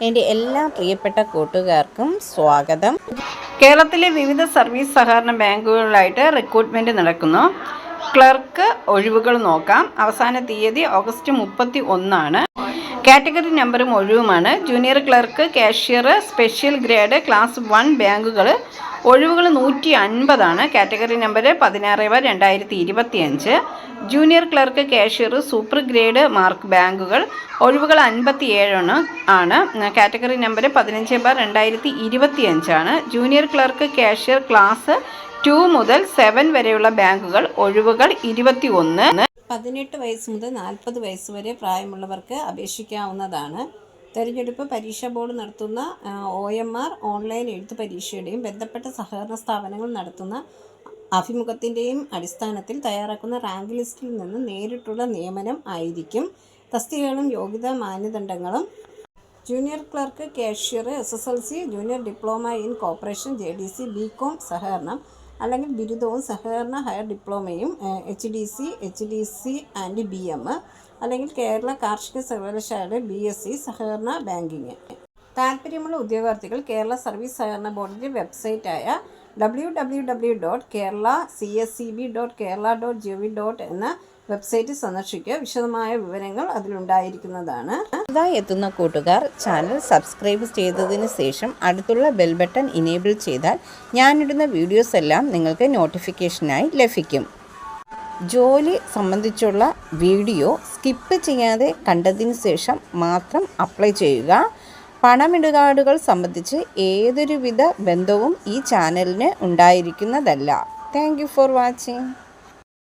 എൻ്റെ എല്ലാ പ്രിയപ്പെട്ട കൂട്ടുകാർക്കും സ്വാഗതം. കേരളത്തിലെ വിവിധ സർവീസ് സഹകരണ ബാങ്കുകളിലായിട്ട് റിക്രൂട്ട്മെൻറ്റ് നടക്കുന്നു. ക്ലർക്ക് ഒഴിവുകൾ നോക്കാം. അവസാന തീയതി ഓഗസ്റ്റ് 31. കാറ്റഗറി നമ്പറും ഒഴിവുമാണ്. Junior clerk, cashier, special grade, class 1 ബാങ്കുകൾ ഒഴിവുകൾ 150. Category number 16/2025. Junior clerk, cashier, super grade മാർക്ക് ബാങ്കുകൾ ഒഴിവുകൾ 57 ആണ്. Category number 15/2025. Junior clerk, cashier class 2 മുതൽ 7 വരെയുള്ള ബാങ്കുകൾ ഒഴിവുകൾ 21. 18 വയസ്സ് മുതൽ 40 വയസ്സ് വരെ പ്രായമുള്ളവർക്ക് അപേക്ഷിക്കാവുന്നതാണ്. തെരഞ്ഞെടുപ്പ് പരീക്ഷാ ബോർഡ് നടത്തുന്ന OMR ഓൺലൈൻ എഴുത്ത് പരീക്ഷയുടെയും ബന്ധപ്പെട്ട സഹകരണ സ്ഥാപനങ്ങൾ നടത്തുന്ന അഭിമുഖത്തിൻ്റെയും അടിസ്ഥാനത്തിൽ തയ്യാറാക്കുന്ന റാങ്ക് ലിസ്റ്റിൽ നിന്ന് നേരിട്ടുള്ള നിയമനം ആയിരിക്കും. തസ്തികകളും യോഗ്യതാ മാനദണ്ഡങ്ങളും: junior clerk, cashier, SSLC, junior diploma in corporation, JDC, BCom സഹകരണം അല്ലെങ്കിൽ ബിരുദവും സഹകരണ ഹയർ ഡിപ്ലോമയും, HDC ആൻഡ് BM അല്ലെങ്കിൽ കേരള കാർഷിക സർവകലാശാലയുടെ BSc സഹകരണ ബാങ്കിങ്. താൽപ്പര്യമുള്ള ഉദ്യോഗാർത്ഥികൾ കേരള സർവീസ് സഹകരണ ബോർഡിൻ്റെ വെബ്സൈറ്റായ www.keralacscb.kerala.gov. എന്ന വെബ്സൈറ്റ് സന്ദർശിക്കുക. വിശദമായ വിവരങ്ങൾ അതിലുണ്ടായിരിക്കുന്നതാണ്. പുതുതായി എത്തുന്ന കൂട്ടുകാർ ചാനൽ സബ്സ്ക്രൈബ് ചെയ്തതിന് ശേഷം അടുത്തുള്ള ബെൽ ബട്ടൺ ഇനേബിൾ ചെയ്താൽ ഞാനിടുന്ന വീഡിയോസ് എല്ലാം നിങ്ങൾക്ക് നോട്ടിഫിക്കേഷനായി ലഭിക്കും. ജോലി സംബന്ധിച്ചുള്ള വീഡിയോ സ്കിപ്പ് ചെയ്യാതെ കണ്ടതിന് ശേഷം മാത്രം അപ്ലൈ ചെയ്യുക. പണമിടപാടുകൾ സംബന്ധിച്ച് ഏതൊരുവിധ ബന്ധവും ഈ ചാനലിന് ഉണ്ടായിരിക്കുന്നതല്ല. Thank you for watching.